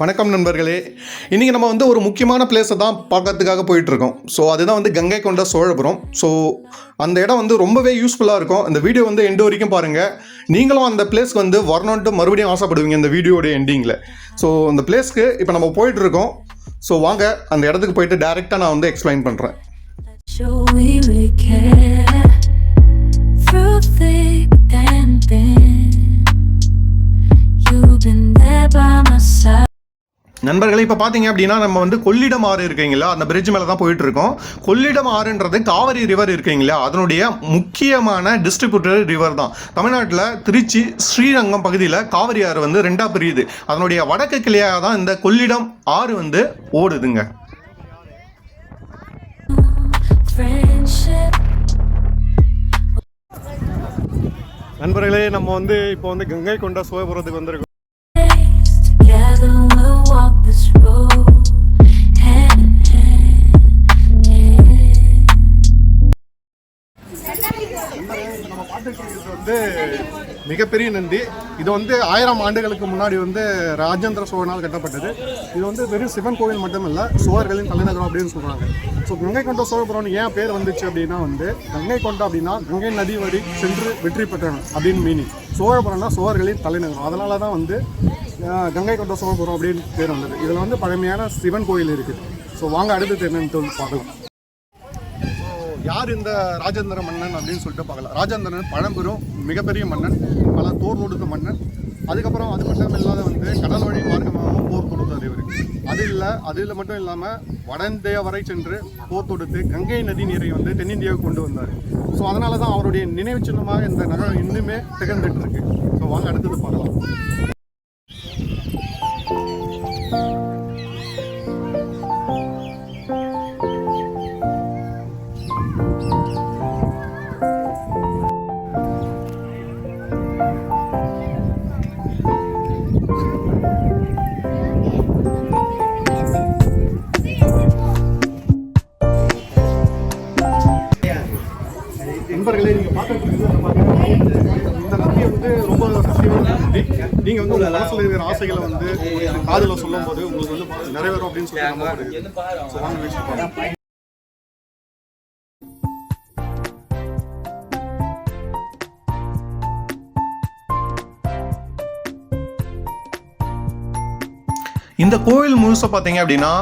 வணக்கம் நண்பர்களே. இன்றைக்கி நம்ம வந்து ஒரு முக்கியமான பிளேஸை தான் பார்க்கறதுக்காக போயிட்டுருக்கோம். ஸோ அதுதான் வந்து கங்கை கொண்ட சோழபுரம். ஸோ அந்த இடம் வந்து ரொம்பவே யூஸ்ஃபுல்லாக இருக்கும். இந்த வீடியோ வந்து எண்டு வரைக்கும் பாருங்கள். நீங்களும் அந்த பிளேஸ்க்கு வந்து வரணுன்ட்டு மறுபடியும் ஆசைப்படுவீங்க இந்த வீடியோட எண்டிங்கில். ஸோ அந்த பிளேஸ்க்கு இப்போ நம்ம போயிட்டுருக்கோம். ஸோ வாங்க அந்த இடத்துக்கு போயிட்டு டேரெக்டாக நான் வந்து எக்ஸ்பிளைன் பண்ணுறேன். நண்பர்களே, இப்போ பார்த்தீங்க அப்படின்னா நம்ம வந்து கொள்ளிடம் ஆறு இருக்கீங்களா, அந்த பிரிட்ஜ் மேலே தான் போயிட்டு இருக்கோம். கொள்ளிடம் ஆறுன்றது காவிரி ரிவர் இருக்கீங்களா, அதனுடைய முக்கியமான டிஸ்ட்ரிபியூட்டர் ரிவர் தான். தமிழ்நாட்டில் திருச்சி ஸ்ரீரங்கம் பகுதியில் காவிரி ஆறு வந்து ரெண்டாக பிரியுது. அதனுடைய வடக்கு கிளையாக தான் இந்த கொள்ளிடம் ஆறு வந்து ஓடுதுங்க. நண்பர்களே, நம்ம வந்து இப்போ வந்து கங்கை கொண்ட சோழபுரத்துக்கு வந்திருக்கோம். நம்ம பார்த்துட்டு வந்து மிகப்பெரிய நந்தி. இது வந்து 1000 ஆண்டுகளுக்கு முன்னாடி வந்து ராஜேந்திர சோழனால் கட்டப்பட்டது. இது வந்து வெறும் சிவன் கோவில் மட்டுமில்லை, சோழர்களின் தலைநகரம் அப்படின்னு சொல்கிறாங்க. ஸோ கங்கை கொண்ட சோழபுரம் ஏன் பேர் வந்துச்சு அப்படின்னா வந்து கங்கை கொண்ட அப்படின்னா கங்கை நதி வழி சென்று வெற்றி பெற்றனர் அப்படின்னு மீனிங். சோழபுரம்னா சோழர்களின் தலைநகரம். அதனால தான் வந்து கங்கை கொண்ட சோழபுரம் அப்படின்னு பேர் வந்தது. இதில் வந்து பழமையான சிவன் கோயில் இருக்குது. ஸோ வாங்க அடுத்தது என்னன்னு பார்க்கலாம். யார் இந்த ராஜேந்திர மன்னன் அப்படின்னு சொல்லிட்டு பார்க்கலாம். ராஜேந்திரன் பழம்பெரும் மிகப்பெரிய மன்னன், பல போர் தொடுத்த மன்னன். அதுக்கப்புறம் அது மட்டும் இல்லாத வந்து கடல் வழி மார்க்கமாகவும் போர் தொடுத்தார் இவர். அதில் மட்டும் இல்லாமல் வட இந்தியா வரை சென்று போர் தொடுத்து கங்கை நதி நீரை வந்து தென்னிந்தியாவுக்கு கொண்டு வந்தார். ஸோ அதனால தான் அவருடைய நினைவு சின்னமாக இந்த நகரம் இன்னுமே திகழ்ந்துட்டு இருக்கு. ஸோ வாங்க அடுத்தது பார்க்கலாம். நண்பர்களே, நீங்கள் பார்த்துட்டு இந்த நதியை வந்து ரொம்ப சக்தியான நதி. நீங்கள் வந்து உங்கள் மனசில் இருக்கிற ஆசைகளை வந்து காதில் சொல்லும் போது உங்களுக்கு வந்து நிறைவேறும் அப்படின்னு சொல்லி நம்பப்படுது. இந்த கோவில் முழுச பார்த்தீங்க அப்படின்னா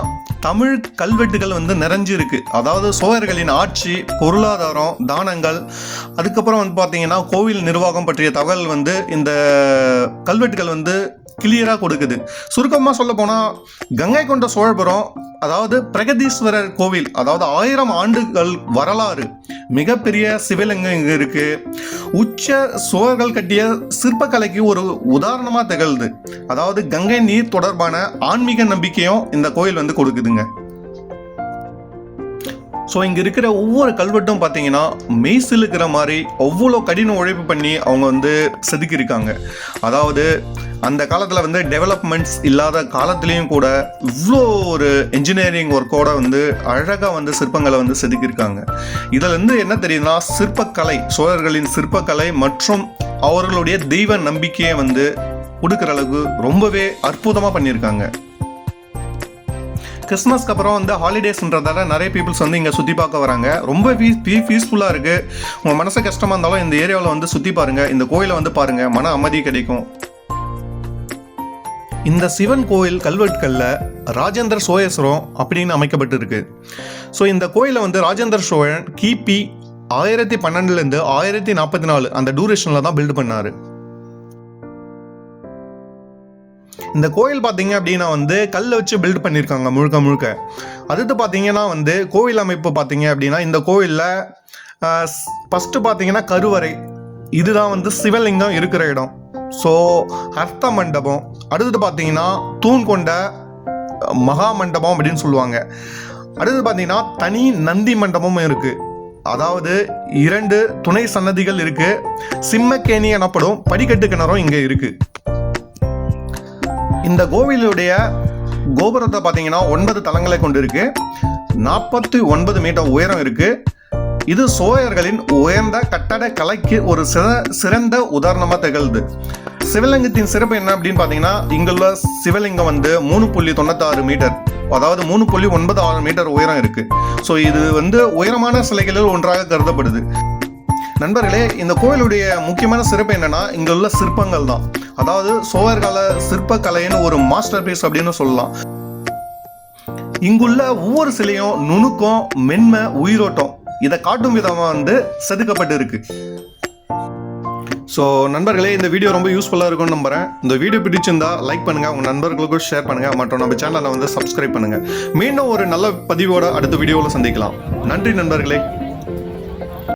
தமிழ் கல்வெட்டுகள் வந்து நிறைஞ்சிருக்கு. அதாவது சோழர்களின் ஆட்சி, பொருளாதாரம், தானங்கள், அதுக்கப்புறம் வந்து பார்த்தீங்கன்னா கோவில் நிர்வாகம் பற்றிய தகவல் வந்து இந்த கல்வெட்டுகள் வந்து கிளியராக கொடுக்குது. சுருக்கமாக சொல்ல போனால் கங்கை கொண்ட சோழபுரம் அதாவது பிரகதீஸ்வரர் கோவில், அதாவது 1000 ஆண்டுகள் வரலாறு, மிகப்பெரிய சிவலிங்கம் இங்கே இருக்குது. உச்ச சோழர்கள் கட்டிய சிற்பக்கலைக்கு ஒரு உதாரணமாக திகழ்து. அதாவது கங்கை நீர் தொடர்பான ஆன்மீக நம்பிக்கையும் இந்த கோயில் வந்து கொடுக்குதுங்க. ஸோ இங்கே இருக்கிற ஒவ்வொரு கல்வெட்டும் பார்த்தீங்கன்னா மெய்சிலுக்கிற மாதிரி அவ்வளோ கடின உழைப்பு பண்ணி அவங்க வந்து செதுக்கியிருக்காங்க. அதாவது அந்த காலத்தில் வந்து டெவலப்மெண்ட்ஸ் இல்லாத காலத்துலேயும் கூட இவ்வளோ ஒரு இன்ஜினியரிங் ஒர்க்கோட வந்து அழகாக வந்து சிற்பங்களை வந்து செதுக்கியிருக்காங்க. இதில் வந்து என்ன தெரியுதுன்னா சிற்பக்கலை, சோழர்களின் சிற்பக்கலை மற்றும் அவர்களுடைய தெய்வ நம்பிக்கையை வந்து கொடுக்குற அளவுக்கு ரொம்பவே அற்புதமாக பண்ணியிருக்காங்க. கிறிஸ்மஸ்க்கு அப்புறம் வந்து ஹாலிடேஸ்ன்றதால நிறைய பீப்புள்ஸ் வந்து இங்கே சுற்றி பார்க்க வராங்க. ரொம்ப பீஸ்ஃபுல்லாக இருக்குது. உங்கள் மனசு கஷ்டமாக இருந்தாலும் இந்த ஏரியாவில் வந்து சுற்றி பாருங்கள், இந்த கோயிலை வந்து பாருங்கள், மன அமைதி கிடைக்கும். இந்த சிவன் கோயில் கல்வெட்டுகளில் ராஜேந்திர சோழேஸ்வரம் அப்படின்னு அமைக்கப்பட்டிருக்கு. ஸோ இந்த கோயிலை வந்து ராஜேந்திர சோழன் கிபி 1012 1044 அந்த டூரேஷனில் தான் பில்டு பண்ணார். இந்த கோயில் பார்த்தீங்க அப்படின்னா வந்து கல்லை வச்சு பில்ட் பண்ணியிருக்காங்க முழுக்க முழுக்க. அடுத்து பார்த்தீங்கன்னா வந்து கோவில் அமைப்பு பார்த்தீங்க அப்படின்னா இந்த கோவிலில் ஃபஸ்ட்டு பார்த்தீங்கன்னா கருவறை, இதுதான் வந்து சிவலிங்கம் இருக்கிற இடம். ஸோ அர்த்த மண்டபம், அடுத்தது பார்த்தீங்கன்னா தூண் கொண்ட மகா மண்டபம் அப்படின்னு சொல்லுவாங்க. அடுத்தது பார்த்தீங்கன்னா தனி நந்தி மண்டபமும் இருக்குது. அதாவது 2 துணை சன்னதிகள் இருக்குது. சிம்மக்கேணி எனப்படும் படிக்கட்டு கிணறும் இங்கே இருக்குது. இந்த கோவிலுடைய கோபுரத்தை பார்த்தீங்கன்னா 9 தளங்களை கொண்டு இருக்கு. 49 மீட்டர் உயரம் இருக்கு. இது சோழர்களின் உயர்ந்த கட்டட கலைக்கு ஒரு சிறந்த உதாரணமாக திகழ்து. சிவலிங்கத்தின் சிறப்பு என்ன அப்படின்னு பார்த்தீங்கன்னா இங்குள்ள சிவலிங்கம் வந்து 3.96 மீட்டர், அதாவது 3.96 மீட்டர் உயரம் இருக்கு. ஸோ இது வந்து உயரமான சிலைகளில் ஒன்றாக கருதப்படுது. நண்பர்களே, இந்த கோயிலுடைய முக்கியமான சிறப்பு என்னன்னா இங்குள்ள சிற்பங்கள் தான். அதாவது சோழர்கால சிற்பக்கலைன்னு ஒரு மாஸ்டர் பீஸ் அப்படின்னு சொல்லலாம். இங்குள்ள ஒவ்வொரு சிலையும் நுணுக்கம், மென்மை, உயிரோட்டம் இதை காட்டும் விதமாக வந்து செதுக்கப்பட்டு இருக்கு. ஸோ நண்பர்களே, இந்த வீடியோ ரொம்ப யூஸ்ஃபுல்லாக இருக்கும்னு நம்புறேன். இந்த வீடியோ பிடிச்சிருந்தா லைக் பண்ணுங்க, உங்க நண்பர்களுக்கும் ஷேர் பண்ணுங்க, மற்றும் நம்ம சேனலை வந்து சப்ஸ்கிரைப் பண்ணுங்க. மீண்டும் ஒரு நல்ல பதிவோட அடுத்த வீடியோவில் சந்திக்கலாம். நன்றி நண்பர்களே.